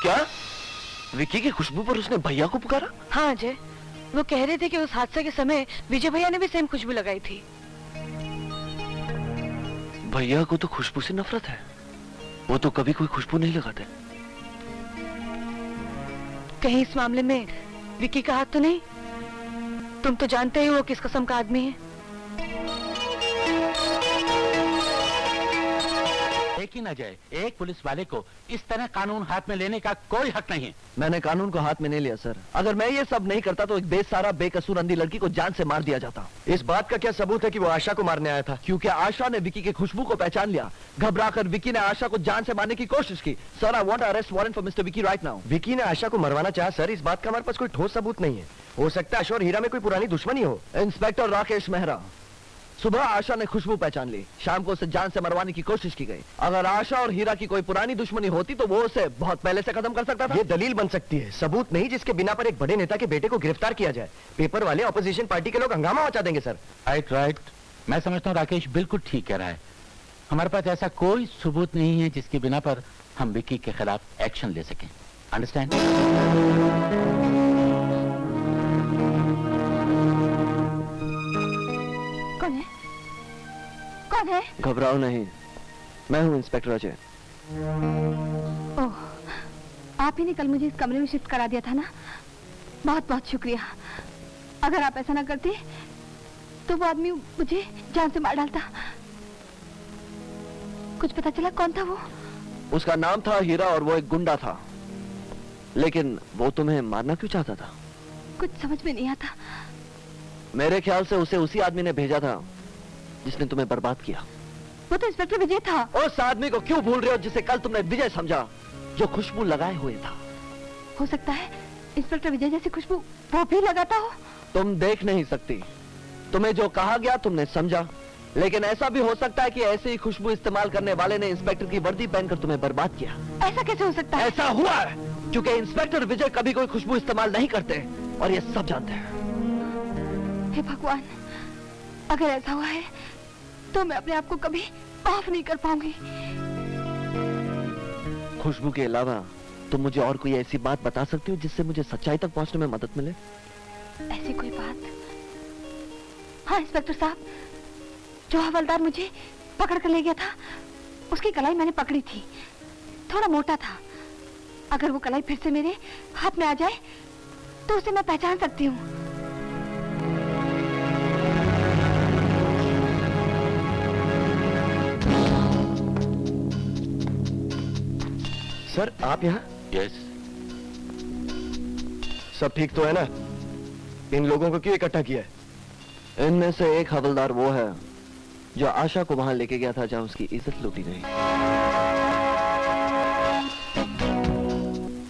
क्या? विकी की खुशबू पर उसने भैया को पुकारा? हाँ अजय, वो कह रहे थे कि उस हादसे के समय विजय भैया ने भी सेम खुशबू लगाई थी। भैया को तो खुशबू से नफरत है, वो तो कभी कोई खुशबू नहीं लगाते। कहीं इस मामले में विकी का हाथ तो नहीं? तुम तो जानते ही वो किस किस्म का आदमी है। लेकिन अजय, एक पुलिस वाले को इस तरह कानून हाथ में लेने का कोई हक नहीं है। मैंने कानून को हाथ में नहीं लिया सर। अगर मैं ये सब नहीं करता तो एक बेसहारा बेकसूर अंधी लड़की को जान से मार दिया जाता। इस बात का क्या सबूत है कि वो आशा को मारने आया था? क्योंकि आशा ने विकी की खुशबू को पहचान लिया। घबराकर विकी ने आशा को जान से मारने की कोशिश की। Sir, I want arrest warrant for mister Vicky right now. Vicky ने आशा को मरवाना चाहा सर, इस बात का हमारे पास कोई ठोस सबूत नहीं है। हो सकता है आशा और हीरा में कोई पुरानी दुश्मनी हो। इंस्पेक्टर राकेश मेहरा, सुबह आशा ने खुशबू पहचान ली, शाम को उसे जान से मरवाने की कोशिश की गई। अगर आशा और हीरा की कोई पुरानी दुश्मनी होती तो वो उसे बहुत पहले से खत्म कर सकता था। ये दलील बन सकती है, सबूत नहीं जिसके बिना पर एक बड़े नेता के बेटे को गिरफ्तार किया जाए। पेपर वाले ऑपोजिशन पार्टी के लोग हंगामा मचा देंगे सर। राइट। मैं समझता हूँ राकेश बिल्कुल ठीक कह रहा है। हमारे पास ऐसा कोई सबूत नहीं है जिसके बिना पर हम विकी के खिलाफ एक्शन ले सकें। अंडरस्टैंड? कौन है? घबराओ नहीं, मैं हूँ इंस्पेक्टर अजय। ओह, आप ही ने कल मुझे इस कमरे में शिफ्ट करा दिया था ना? बहुत बहुत शुक्रिया। अगर आप ऐसा ना करते तो वो आदमी मुझे जान से मार डालता। कुछ पता चला कौन था वो? उसका नाम था हीरा और वो एक गुंडा था। लेकिन वो तुम्हें मारना क्यों चाहता था? कुछ समझ में नहीं आता। मेरे ख्याल से उसे उसी आदमी ने भेजा था जिसने तुम्हें बर्बाद किया। वो तो इंस्पेक्टर विजय था। उस आदमी को क्यों भूल रहे हो जिसे कल तुमने विजय समझा, जो खुशबू लगाए हुए था? हो सकता है इंस्पेक्टर विजय जैसी खुशबू वो भी लगाता हो। तुम देख नहीं सकती, तुम्हें जो कहा गया तुमने समझा, लेकिन ऐसा भी हो सकता है कि ऐसे ही खुशबू इस्तेमाल करने वाले ने इंस्पेक्टर की वर्दी पहनकर तुम्हें बर्बाद किया। ऐसा कैसे हो सकता है? ऐसा हुआ है क्योंकि इंस्पेक्टर विजय कभी कोई खुशबू इस्तेमाल नहीं करते और ये सब जानते हैं। हे भगवान, अगर ऐसा हुआ है तो मैं अपने आप को कभी माफ नहीं कर पाऊंगी। खुशबू के अलावा तुम मुझे और कोई ऐसी बात बता सकती हो जिससे मुझे सच्चाई तक पहुंचने में मदद मिले? ऐसी कोई बात? हाँ इंस्पेक्टर साहब, जो हवलदार मुझे पकड़ कर ले गया था उसकी कलाई मैंने पकड़ी थी। थोड़ा मोटा था। अगर वो कलाई फिर से मेरे हाथ में आ जाए तो उसे मैं पहचान सकती हूँ। सर आप यहाँ? यस। सब ठीक तो है ना? इन लोगों को क्यों इकट्ठा किया है? इनमें से एक हवलदार वो है जो आशा को वहां लेके गया था जहां उसकी इज्जत लूटी गई।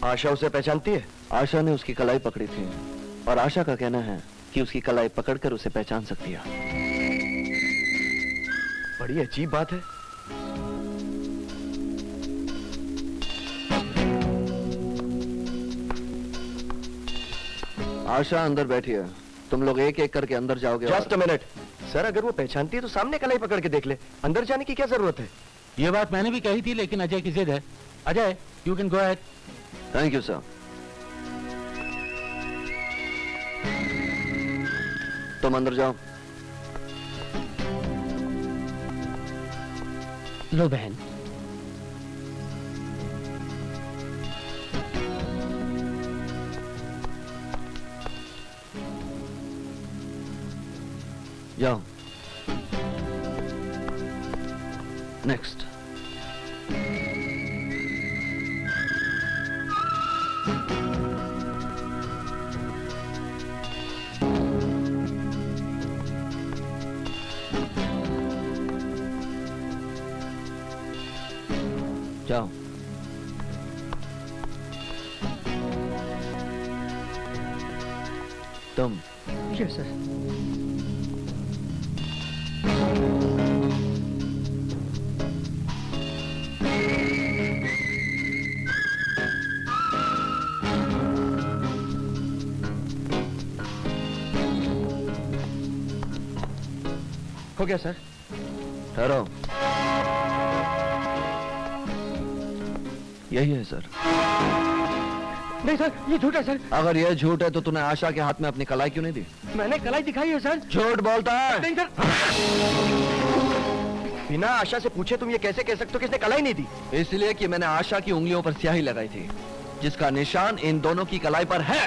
आशा उसे पहचानती है? आशा ने उसकी कलाई पकड़ी थी और आशा का कहना है कि उसकी कलाई पकड़कर उसे पहचान सकती है। बड़ी अजीब बात है। आशा अंदर बैठी है, तुम लोग एक एक करके अंदर जाओगे। जस्ट अ मिनट सर, अगर वो पहचानती है तो सामने कलाई पकड़ के देख ले, अंदर जाने की क्या जरूरत है? ये बात मैंने भी कही थी लेकिन अजय की जिद है। Ajay, you can go ahead. Thank you sir. तुम अंदर जाओ। लो बहन। जाओ। नेक्स्ट। जाओ। तुम। Yes sir. हो गया सर। ठहरो। यही है सर। नहीं सर, ये झूठ है सर। अगर यह झूठ है तो तूने आशा के हाथ में अपनी कलाई क्यों नहीं दी? मैंने कलाई दिखाई है सर। झूठ बोलता है। नहीं सर। बिना आशा से पूछे तुम ये कैसे कह सकते हो कि इसने कलाई नहीं दी? इसलिए कि मैंने आशा की उंगलियों पर स्याही लगाई थी, जिसका निशान इन दोनों की कलाई पर है,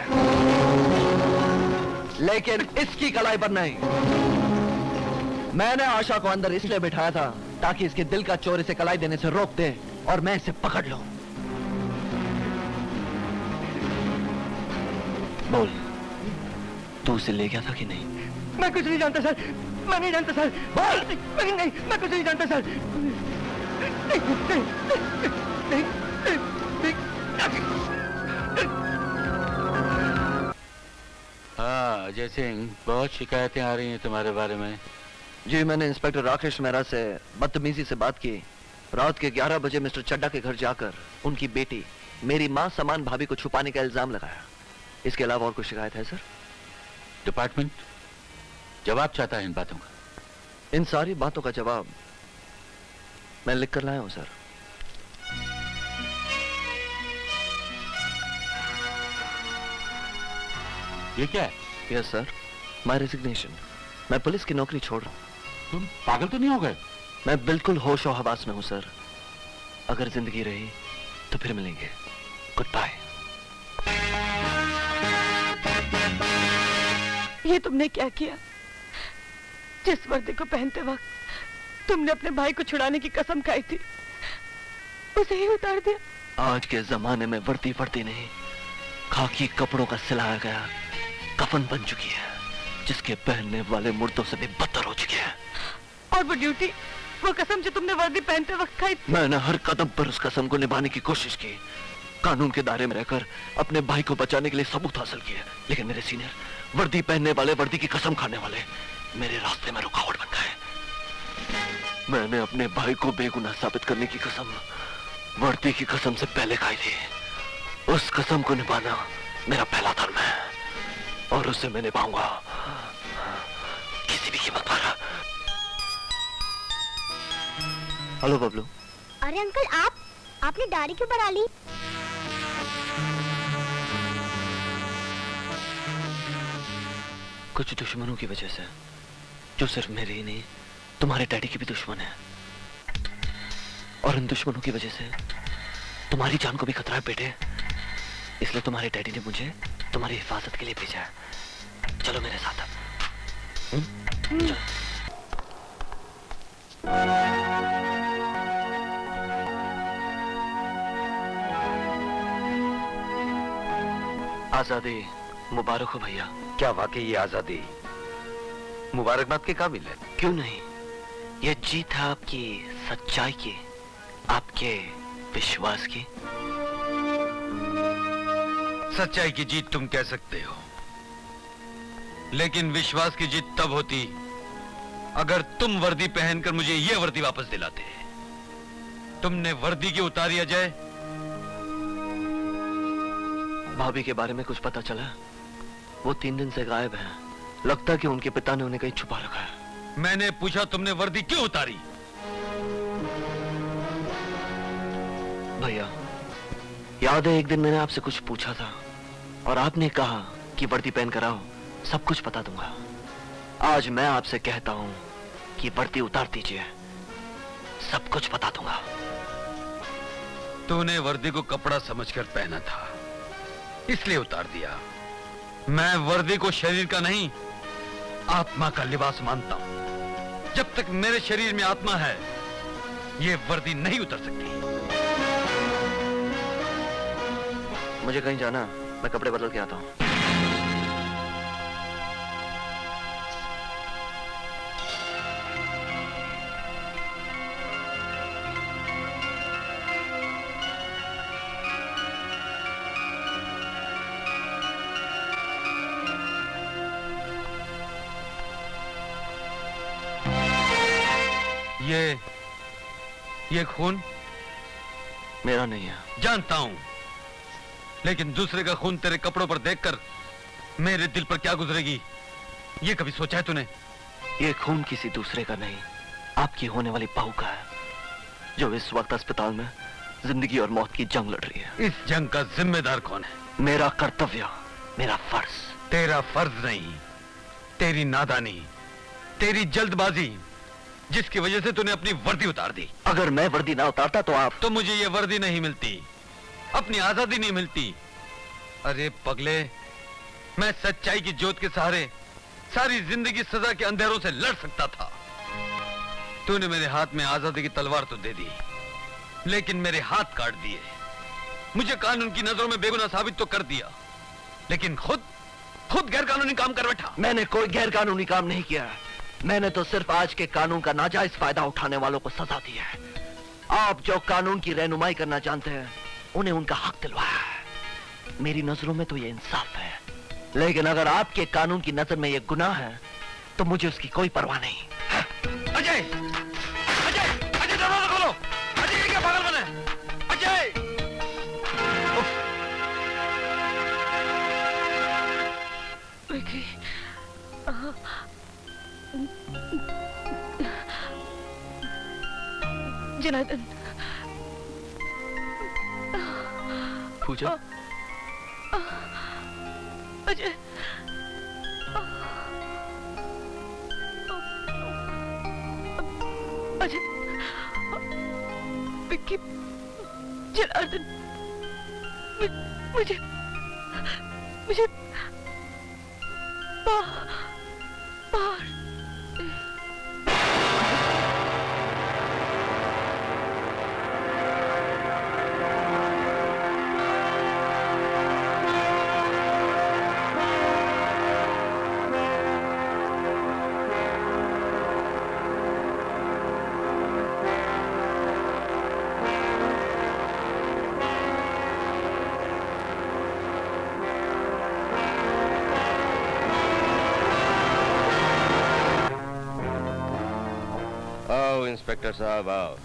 लेकिन इसकी कलाई पर नहीं। मैंने आशा को अंदर इसलिए बिठाया था ताकि इसके दिल का चोर इसे कलाई देने से रोक दे और मैं इसे पकड़ लूं। बोल, तू उसे ले गया था कि नहीं? मैं कुछ नहीं जानता सर, मैं नहीं जानता सर। बोल। नहीं नहीं, मैं कुछ नहीं जानता सर। नहीं, नहीं, नहीं, नहीं, हाँ अजय सिंह, बहुत शिकायतें आ रही हैं तुम्हारे बारे में। जी, मैंने इंस्पेक्टर राकेश मेहरा से बदतमीजी से बात की। रात के 11 बजे मिस्टर चड्डा के घर जाकर उनकी बेटी, मेरी मां समान भाभी को छुपाने का इल्जाम लगाया। इसके अलावा और कोई शिकायत है सर? डिपार्टमेंट जवाब चाहता है इन बातों का। इन सारी बातों का जवाब मैं लिख कर लाया हूं सर। ये क्या है? Yes sir, my resignation. मैं पुलिस की नौकरी छोड़ रहा हूं। तुम पागल तो नहीं हो गए? मैं बिल्कुल होश और हवास में हूं सर। अगर जिंदगी रही तो फिर मिलेंगे। Goodbye. ये तुमने क्या किया? जिस वर्दी को पहनते वक्त तुमने अपने भाई को छुड़ाने की कसम खाई थी, उसे ही उतार दिया। आज के जमाने में वर्दी वर्दी नहीं, खाकी कपड़ों का सिलाया गया कफन बन चुकी है, जिसके पहनने वाले मुर्दों से भी बदतर हो चुकी है। और वो ड्यूटी, वो कसम जो तुमने वर्दी पहनते वक्त खाई थी। मैंने हर कदम पर उस कसम को निभाने की कोशिश की, कानून के दायरे में रहकर अपने भाई को बचाने के लिए सबूत हासिल किए, लेकिन मेरे सीनियर, वर्दी पहनने वाले, वर्दी की कसम खाने वाले मेरे रास्ते में रुकावट बन गए। मैंने अपने भाई को बेगुनाह साबित करने की कसम वर्दी की कसम से पहले खाई थी। उस कसम को निभाना मेरा पहला धर्म है और उसे मैं निभाऊंगा किसी भी कीमत पर। हेलो बबलू। अरे अंकल, आपने दाढ़ी क्यों बढ़ा ली? कुछ दुश्मनों की वजह से, जो सिर्फ मेरे ही नहीं तुम्हारे डैडी की भी दुश्मन है, और इन दुश्मनों की वजह से तुम्हारी जान को भी खतरा है बेटे। इसलिए तुम्हारे डैडी ने मुझे तुम्हारी हिफाजत के लिए भेजा है। चलो मेरे साथ अब। चलो। आजादी मुबारक हो भैया। क्या वाकई ये आजादी मुबारकबाद के काबिल है? क्यों नहीं, ये जीत है आपकी सच्चाई की, आपके विश्वास की। सच्चाई की जीत तुम कह सकते हो, लेकिन विश्वास की जीत तब होती अगर तुम वर्दी पहनकर मुझे ये वर्दी वापस दिलाते। तुमने वर्दी की उतारी अजय। भाभी के बारे में कुछ पता चला? वो 3 दिन से गायब है। लगता है कि उनके पिता ने उन्हें कहीं छुपा रखा है। मैंने पूछा तुमने वर्दी क्यों उतारी? भैया, याद है एक दिन मैंने आपसे कुछ पूछा था और आपने कहा कि वर्दी पहन कर आओ, सब कुछ बता दूंगा। आज मैं आपसे कहता हूं कि वर्दी उतार दीजिए, सब कुछ बता दूंगा। तूने वर्दी को कपड़ा समझकर पहना था, इसलिए उतार दिया। मैं वर्दी को शरीर का नहीं, आत्मा का लिबास मानता हूं। जब तक मेरे शरीर में आत्मा है, ये वर्दी नहीं उतर सकती। मुझे कहीं जाना, मैं कपड़े बदल के आता हूं। ये खून मेरा नहीं है। जानता हूं, लेकिन दूसरे का खून तेरे कपड़ों पर देखकर मेरे दिल पर क्या गुजरेगी, ये कभी सोचा है तूने? ये खून किसी दूसरे का नहीं, आपकी होने वाली बहू का है, जो इस वक्त अस्पताल में जिंदगी और मौत की जंग लड़ रही है। इस जंग का जिम्मेदार कौन है? मेरा कर्तव्य, मेरा फर्ज। तेरा फर्ज नहीं, तेरी नादानी, तेरी जल्दबाजी, जिसकी वजह से तूने अपनी वर्दी उतार दी। अगर मैं वर्दी ना उतारता तो आप तो मुझे ये वर्दी नहीं मिलती, अपनी आजादी नहीं मिलती। अरे पगले, मैं सच्चाई की ज्योत के सहारे सारी जिंदगी सजा के अंधेरों से लड़ सकता था। तूने मेरे हाथ में आजादी की तलवार तो दे दी, लेकिन मेरे हाथ काट दिए। मुझे कानून की नजरों में बेगुनाह साबित तो कर दिया, लेकिन खुद गैर कानूनी काम कर बैठा। मैंने कोई गैर कानूनी काम नहीं किया। मैंने तो सिर्फ आज के कानून का नाजायज फायदा उठाने वालों को सजा दी है। आप जो कानून की रहनुमाई करना जानते हैं, उन्हें उनका हक दिलवाया है। मेरी नजरों में तो ये इंसाफ है, लेकिन अगर आपके कानून की नजर में ये गुनाह है तो मुझे उसकी कोई परवाह नहीं। अजय, अजय, अजय दरवाजा खोलो। अजय ये क्या पागल बने? अजय! विकी, जनार्दन, पूजा, अजय, अजय, विक्की, जनार्दन, मुझे बाहर इंस्पेक्टर साहब आओ।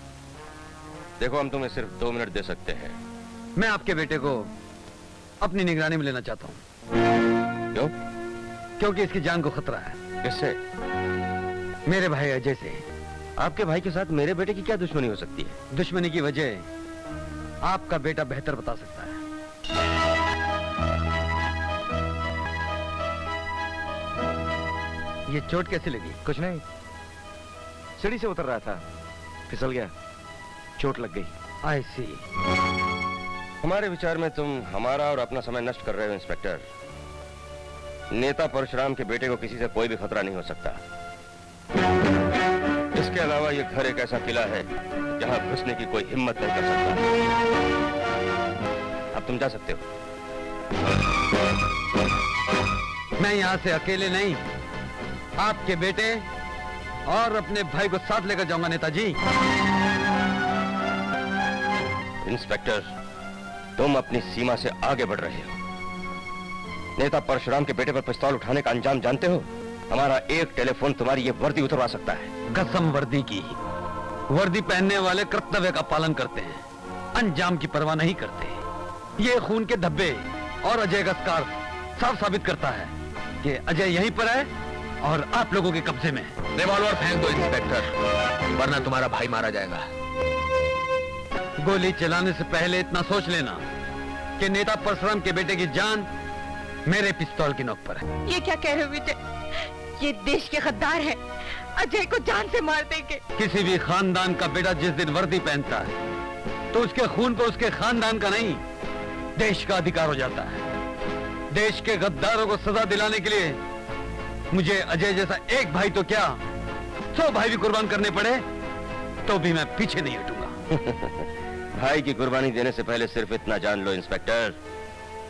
देखो, हम तुम्हें सिर्फ 2 मिनट दे सकते हैं। मैं आपके बेटे को अपनी निगरानी में लेना चाहता हूँ। क्यों? क्योंकि इसकी जान को खतरा है। किससे? मेरे भाई अजय से। आपके भाई के साथ मेरे बेटे की क्या दुश्मनी हो सकती है? दुश्मनी की वजह आपका बेटा बेहतर बता सकता है। ये चोट कैसे लगी? कुछ नहीं, सीढ़ी से उतर रहा था, फिसल गया, चोट लग गई। आई सी। हमारे विचार में तुम हमारा और अपना समय नष्ट कर रहे हो इंस्पेक्टर। नेता परशुराम के बेटे को किसी से कोई भी खतरा नहीं हो सकता। इसके अलावा ये घर एक ऐसा किला है जहां घुसने की कोई हिम्मत नहीं कर सकता। अब तुम जा सकते हो। मैं यहां से अकेले नहीं, आपके बेटे और अपने भाई को साथ लेकर जाऊंगा नेताजी। इंस्पेक्टर, तुम अपनी सीमा से आगे बढ़ रहे हो। नेता परशुराम के बेटे पर पिस्तौल उठाने का अंजाम जानते हो? हमारा एक टेलीफोन तुम्हारी ये वर्दी उतरवा सकता है। कसम वर्दी की। वर्दी पहनने वाले कर्तव्य का पालन करते हैं, अंजाम की परवाह नहीं करते। ये खून के धब्बे और अजय का स्कार्फ साफ साबित करता है कि अजय यहीं पर है और आप लोगों के कब्जे में। रिवॉल्वर फेंक दो इंस्पेक्टर, वरना तुम्हारा भाई मारा जाएगा। गोली चलाने से पहले इतना सोच लेना कि नेता परशुराम के बेटे की जान मेरे पिस्तौल की नोक पर है। ये क्या कह रहे हो विजय? ये देश के गद्दार है, अजय को जान से मार देंगे। किसी भी खानदान का बेटा जिस दिन वर्दी पहनता है तो उसके खून पर उसके खानदान का नहीं, देश का अधिकार हो जाता है। देश के गद्दारों को सजा दिलाने के लिए मुझे अजय जैसा एक भाई तो क्या, 100 भाई भी कुर्बान करने पड़े तो भी मैं पीछे नहीं हटूंगा। भाई की कुर्बानी देने से पहले सिर्फ इतना जान लो इंस्पेक्टर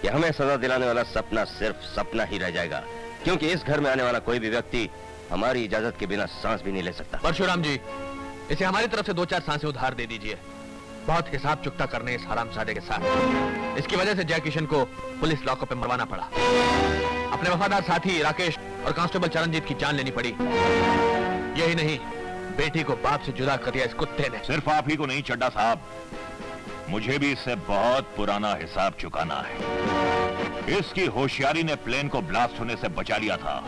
कि हमें सजा दिलाने वाला सपना सिर्फ सपना ही रह जाएगा, क्योंकि इस घर में आने वाला कोई भी व्यक्ति हमारी इजाजत के बिना सांस भी नहीं ले सकता। परशुराम जी, इसे हमारी तरफ से 2-4 सांसें उधार दे दीजिए। बहुत हिसाब चुकता करने इस हरामजादे के साथ। इसकी वजह से जय किशन को पुलिस लॉकअप में मरवाना पड़ा। अपने वफादार साथी राकेश और कांस्टेबल चरणजीत की जान लेनी पड़ी। यही नहीं, बेटी को बाप से जुदा कर दिया इस कुत्ते ने। सिर्फ आप ही को नहीं चड्डा साहब, मुझे भी इससे बहुत पुराना हिसाब चुकाना है। इसकी होशियारी ने प्लेन को ब्लास्ट होने से बचा लिया था,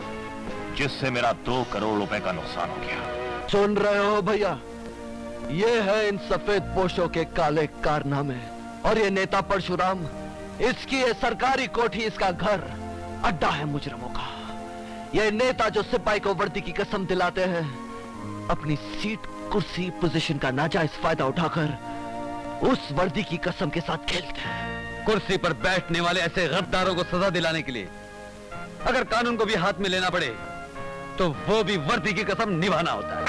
जिससे मेरा 2 करोड़ रुपए का नुकसान हो गया। सुन रहे हो भैया? ये है इन सफेद पोशों के काले कारनामे, और ये नेता परशुराम, इसकी ये सरकारी कोठी, इसका घर अड्डा है मुजरिमों का। ये नेता जो सिपाही को वर्दी की कसम दिलाते हैं, अपनी सीट, कुर्सी, पोजीशन का नाजायज फायदा उठाकर उस वर्दी की कसम के साथ खेलते हैं। कुर्सी पर बैठने वाले ऐसे गद्दारों को सजा दिलाने के लिए अगर कानून को भी हाथ में लेना पड़े तो वो भी वर्दी की कसम निभाना होता है।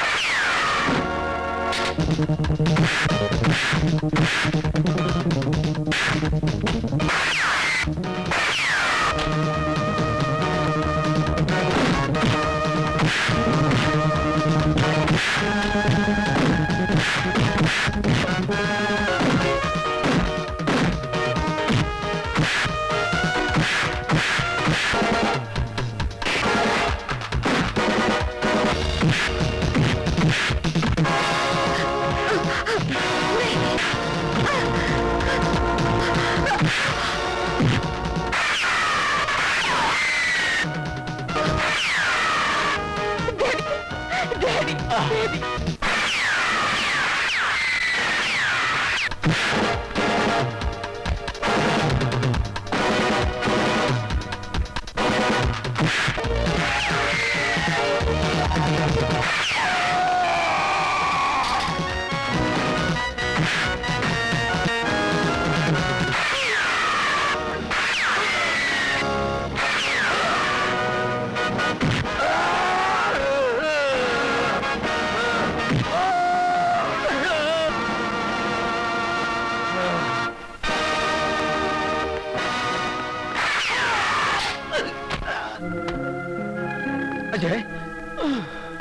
अजय,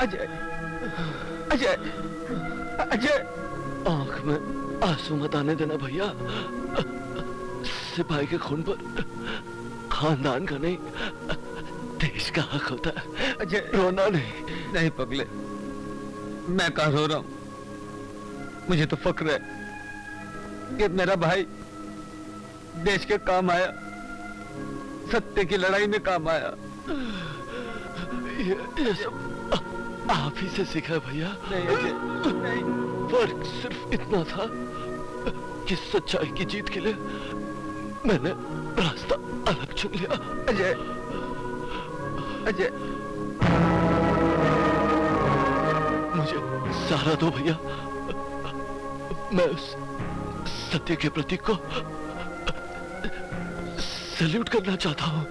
अजय, अजय, अजय, आंख में आंसू मत आने देना भैया। सिपाही के खून पर खानदान का नहीं, देश का हक होता है। अजय, रोना नहीं। नहीं पगले, मैं कहाँ रो रहा हूं। मुझे तो फक्र है कि मेरा भाई देश के काम आया, सत्य की लड़ाई में काम आया। ये सब आप ही से सीखा है भैया। नहीं अजय, नहीं। फर्क सिर्फ इतना था कि सच्चाई की जीत के लिए मैंने रास्ता अलग चुन लिया। अजय, अजय, मुझे सहारा दो भैया। मैं उस सत्य के प्रतीक को सैल्यूट करना चाहता हूँ।